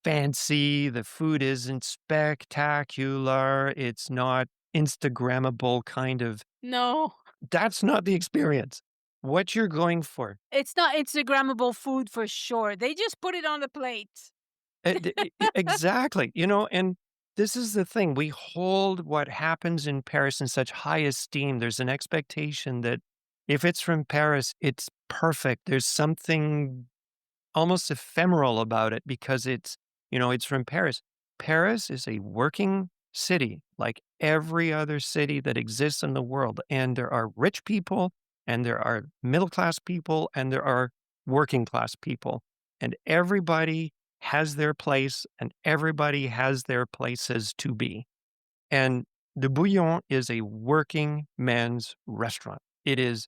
fancy. The food isn't spectacular. It's not Instagrammable kind of. No, That's not the experience. What you're going for. it's not Instagrammable food for sure. They just put it on the plate. Exactly, and this is the thing, we hold what happens in Paris in such high esteem. There's an expectation that if it's from Paris, it's perfect. There's something almost ephemeral about it because it's from Paris. Paris is a working city like every other city that exists in the world. And there are rich people, and there are middle class people, and there are working class people. And everybody has their place, and everybody has their places to be. And the Bouillon is a working man's restaurant. It is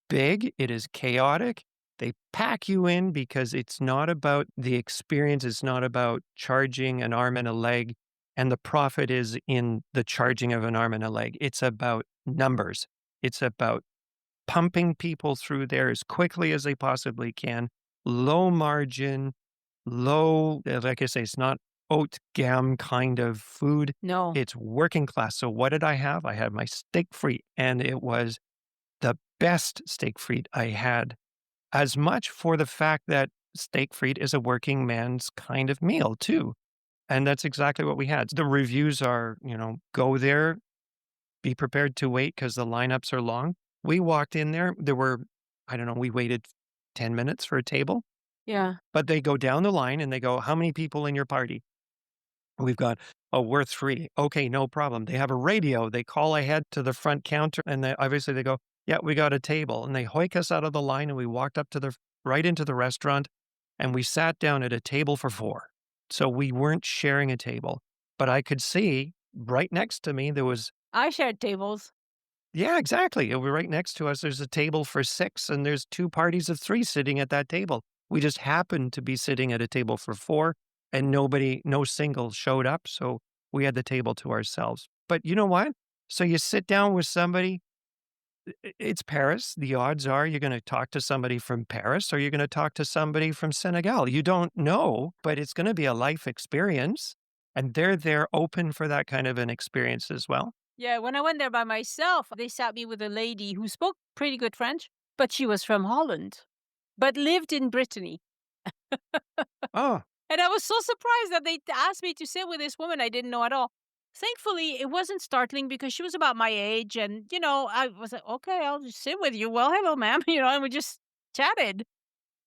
big, it is chaotic. They pack you in because it's not about the experience, it's not about charging an arm and a leg, and the profit is in the charging of an arm and a leg. It's about numbers. It's about pumping people through there as quickly as they possibly can, low margin, like I say, it's not haute gamme kind of food. No. It's working class. So what did I have? I had my steak frite, and it was the best steak frite I had, as much for the fact that steak frite is a working man's kind of meal too. And that's exactly what we had. The reviews are, go there, be prepared to wait because the lineups are long. We walked in there. There were, I don't know, we waited 10 minutes for a table, Yeah. but they go down the line and they go, how many people in your party? We've got, oh, we're 3. Okay, no problem. They have a radio. They call ahead to the front counter and obviously they go, yeah, we got a table. And they hoik us out of the line and we walked up to right into the restaurant and we sat down at a table for 4. So we weren't sharing a table, but I could see right next to me, there was, I shared tables. yeah, exactly. It was right next to us. There's a table for 6 and there's 2 parties of 3 sitting at that table. We just happened to be sitting at a table for 4 and no single showed up. So we had the table to ourselves. But you know what? So you sit down with somebody, it's Paris. The odds are you're going to talk to somebody from Paris or you're going to talk to somebody from Senegal. You don't know, but it's going to be a life experience. And they're there open for that kind of an experience as well. Yeah, when I went there by myself, they sat me with a lady who spoke pretty good French, but she was from Holland, but lived in Brittany. Oh, And I was so surprised that they asked me to sit with this woman I didn't know at all. Thankfully, it wasn't startling because she was about my age. And, I was like, okay, I'll just sit with you. Well, hello, ma'am. And we just chatted.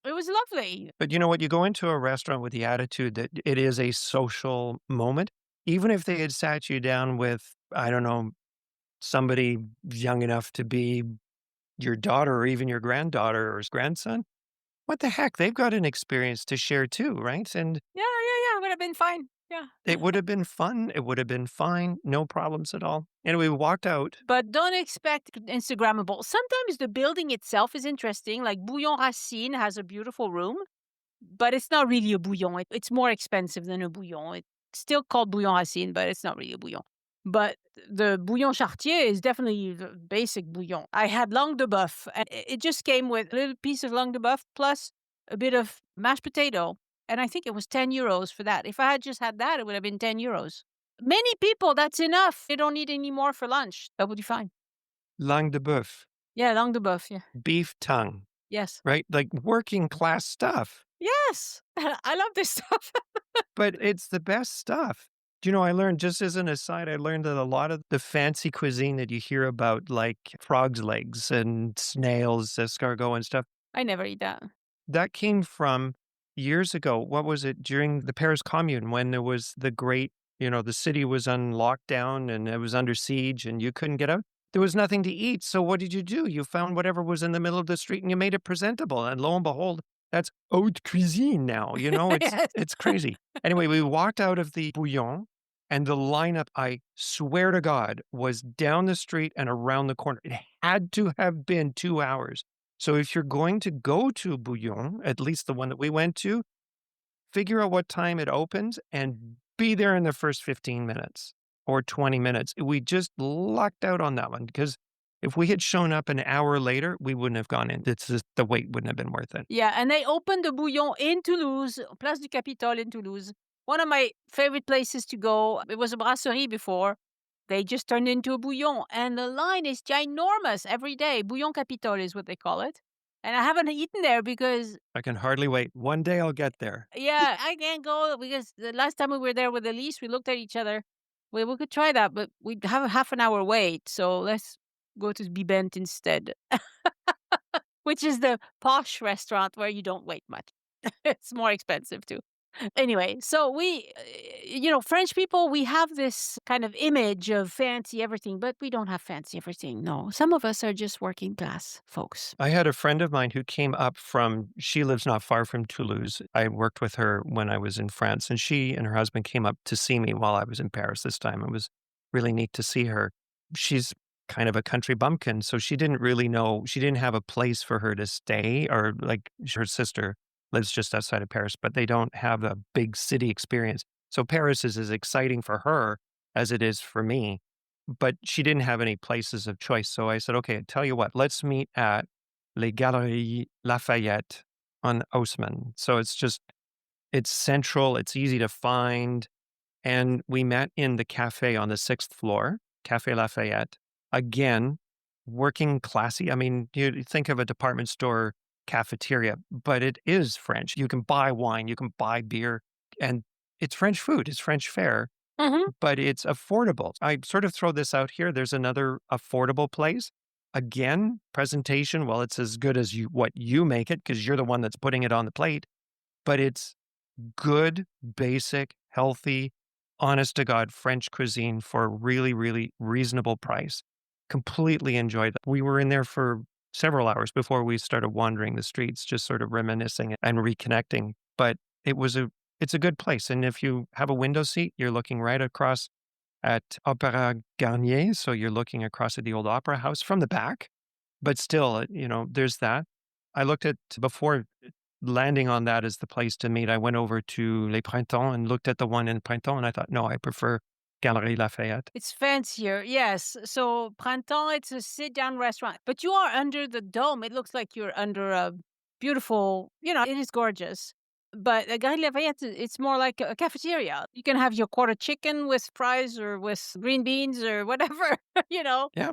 It was lovely. but you know what? You go into a restaurant with the attitude that it is a social moment. Even if they had sat you down with, I don't know, somebody young enough to be your daughter or even your granddaughter or grandson, what the heck? They've got an experience to share too, right? And Yeah, yeah, yeah. Would have been fine. Yeah. it would have been fun. It would have been fine. No problems at all. And we walked out. But don't expect Instagrammable. Sometimes the building itself is interesting. Like Bouillon Racine has a beautiful room, but it's not really a bouillon. It's more expensive than a bouillon. It's still called Bouillon Racine, but it's not really a bouillon. But the Bouillon Chartier is definitely the basic bouillon. I had langue de boeuf, and it just came with a little piece of langue de boeuf plus a bit of mashed potato. And I think it was 10 euros for that. If I had just had that, it would have been 10 euros. Many people, that's enough. They don't need any more for lunch. That would be fine. Langue de boeuf, Yeah, langue de boeuf. Yeah. beef tongue, Yes. right? Like working class stuff, Yes. I love this stuff. but it's the best stuff. Do you know, I learned, just as an aside, I learned that a lot of the fancy cuisine that you hear about, like frog's legs and snails, escargot and stuff, I never eat that. that came from years ago. What was it? During the Paris Commune, when there was the great, the city was on lockdown and it was under siege and you couldn't get out. There was nothing to eat. So what did you do? You found whatever was in the middle of the street and you made it presentable. And lo and behold, that's haute cuisine now. It's Yes. it's crazy. Anyway, we walked out of the Bouillon and the lineup, I swear to God, was down the street and around the corner. It had to have been 2 hours. So if you're going to go to Bouillon, at least the one that we went to, figure out what time it opens and be there in the first 15 minutes or 20 minutes. We just lucked out on that one because if we had shown up an hour later, we wouldn't have gone in. It's just, the wait wouldn't have been worth it. Yeah, and they opened the Bouillon in Toulouse, Place du Capitole in Toulouse. One of my favorite places to go. It was a brasserie before. They just turned into a Bouillon, and the line is ginormous every day. Bouillon Capitole is what they call it. And I haven't eaten there because, I can hardly wait. One day I'll get there. yeah, I can't go because the last time we were there with Elise, we looked at each other. We could try that, but we'd have a half an hour wait. So let's go to Bibent instead, which is the posh restaurant where you don't wait much. It's more expensive too. Anyway, so French people, we have this kind of image of fancy everything, but we don't have fancy everything. No, some of us are just working class folks. I had a friend of mine who came up from she lives not far from Toulouse. I worked with her when I was in France, and she and her husband came up to see me while I was in Paris this time. It was really neat to see her. She's kind of a country bumpkin, so she didn't really know she didn't have a place for her to stay, or like her sister lives just outside of Paris, but they don't have a big city experience. So Paris is as exciting for her as it is for me, but she didn't have any places of choice. So I said, okay, tell you what, let's meet at Les Galeries Lafayette on Haussmann. So it's central, it's easy to find. And we met in the cafe on the sixth floor, Cafe Lafayette. Again, working classy. I mean, you think of a department store cafeteria, but it is French. You can buy wine, you can buy beer, and it's French food, it's French fare, Hmm. but it's affordable. I sort of throw this out here. There's another affordable place. Again, presentation, well, it's as good as what you make it because you're the one that's putting it on the plate, but it's good, basic, healthy, honest to God French cuisine for a really, really reasonable price. Completely enjoyed it. We were in there for several hours before we started wandering the streets, just sort of reminiscing and reconnecting. But it's a good place. And if you have a window seat, you're looking right across at Opera Garnier. So you're looking across at the old opera house from the back. But still, there's that. I looked at before landing on that as the place to meet. I went over to Les Printemps and looked at the one in Printemps, and I thought, no, I prefer Galerie Lafayette. It's fancier, yes. So Printemps, it's a sit-down restaurant, but you are under the dome. It looks like you're under a beautiful, it is gorgeous. But Gare Lafayette, it's more like a cafeteria. You can have your quarter chicken with fries or with green beans or whatever, you know. Yeah,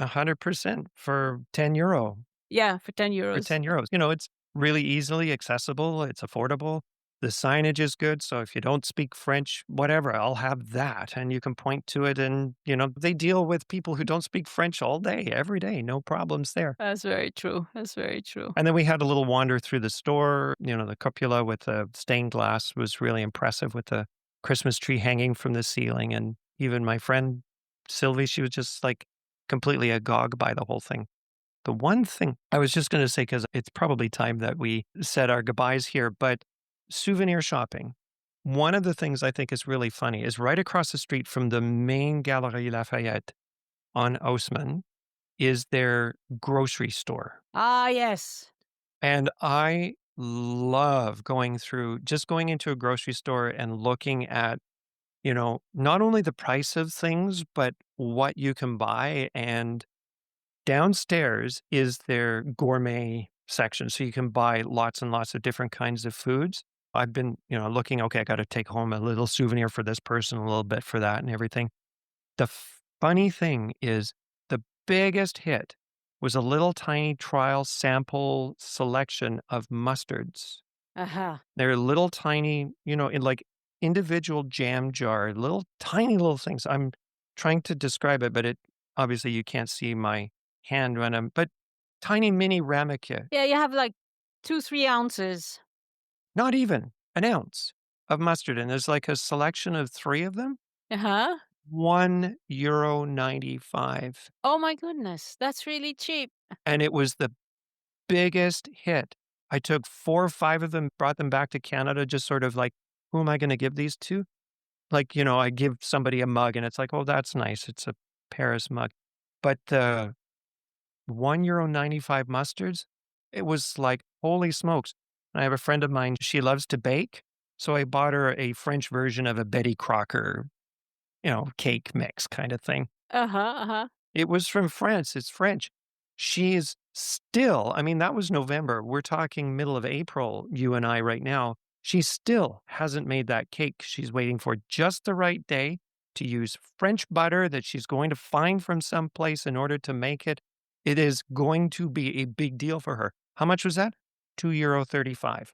100% for €10. Yeah, for For €10. €10. It's really easily accessible, it's affordable, the signage is good, so if you don't speak French, whatever, I'll have that, and you can point to it and, they deal with people who don't speak French all day, every day, no problems there. That's very true. That's very true. And then we had a little wander through the store, the cupola with the stained glass was really impressive with the Christmas tree hanging from the ceiling, and even my friend Sylvie, she was just, like, completely agog by the whole thing. The one thing I was just gonna say, because it's probably time that we said our goodbyes here, but souvenir shopping. One of the things I think is really funny is right across the street from the main Galerie Lafayette on Haussmann is their grocery store. Ah, yes. And I love going into a grocery store and looking at, not only the price of things, but what you can buy. And downstairs is their gourmet section, so you can buy lots and lots of different kinds of foods. I've been, looking, okay, I got to take home a little souvenir for this person, a little bit for that and everything. The funny thing is the biggest hit was a little tiny trial sample selection of mustards. Uh-huh. They're little tiny, in like individual jam jar, little tiny little things. I'm trying to describe it, but obviously you can't see my hand when but tiny mini ramekin, Yeah, you have like 2, 3 ounces. not even an ounce of mustard. And there's like a selection of 3 of them, Uh-huh. €1.95. Oh my goodness, that's really cheap. And it was the biggest hit. I took 4 or 5 of them, brought them back to Canada, just sort of like, who am I going to give these to? Like, I give somebody a mug and it's like, oh, that's nice. It's a Paris mug. But the €1.95 mustards, it was like, holy smokes. I have a friend of mine, she loves to bake. So I bought her a French version of a Betty Crocker, cake mix kind of thing. Uh-huh, uh-huh. It was from France. It's French. She's still, I mean, that was November. We're talking middle of April, you and I right now. She still hasn't made that cake. She's waiting for just the right day to use French butter that she's going to find from someplace in order to make it. It is going to be a big deal for her. How much was that? €2.35.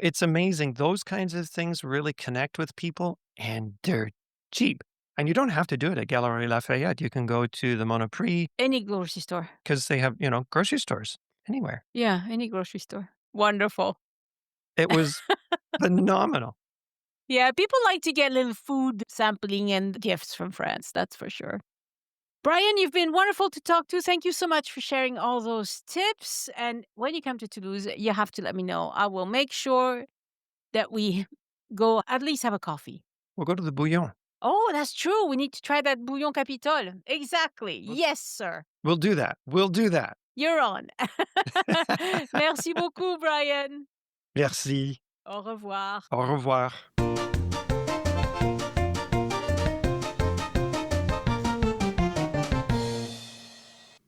It's amazing. Those kinds of things really connect with people, and they're cheap. And you don't have to do it at Galeries Lafayette. You can go to the Monoprix Any grocery store. because they have, grocery stores anywhere. Yeah, any grocery store. Wonderful. It was phenomenal. Yeah, people like to get little food sampling and gifts from France, that's for sure. Brian, you've been wonderful to talk to. Thank you so much for sharing all those tips. And when you come to Toulouse, you have to let me know. I will make sure that we go at least have a coffee. We'll go to the Bouillon. Oh, that's true. We need to try that Bouillon Capitole. Exactly. Yes, sir. We'll do that. We'll do that. You're on. Merci beaucoup, Brian. Merci. Au revoir. Au revoir.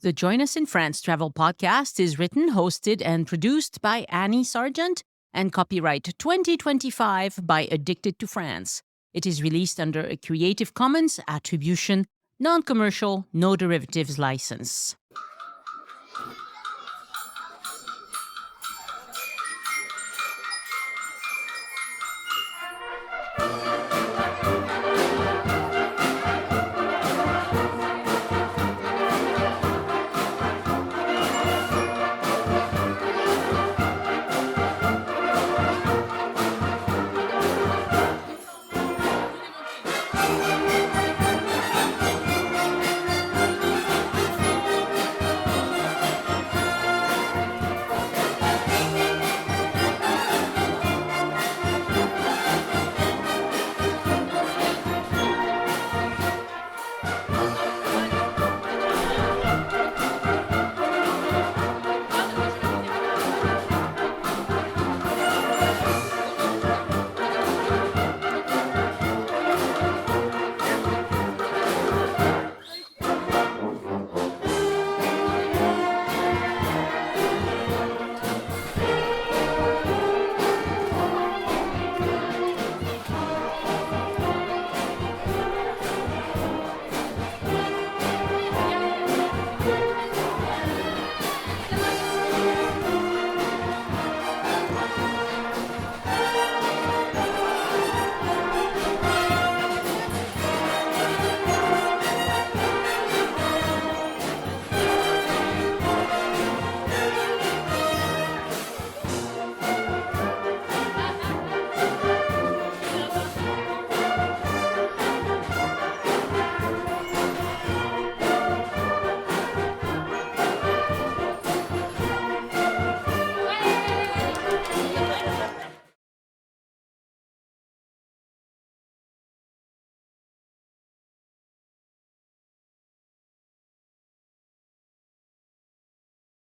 The Join Us in France Travel Podcast is written, hosted, and produced by Annie Sargent and copyright 2025 by Addicted to France. It is released under a Creative Commons Attribution, Non-Commercial, No Derivatives license.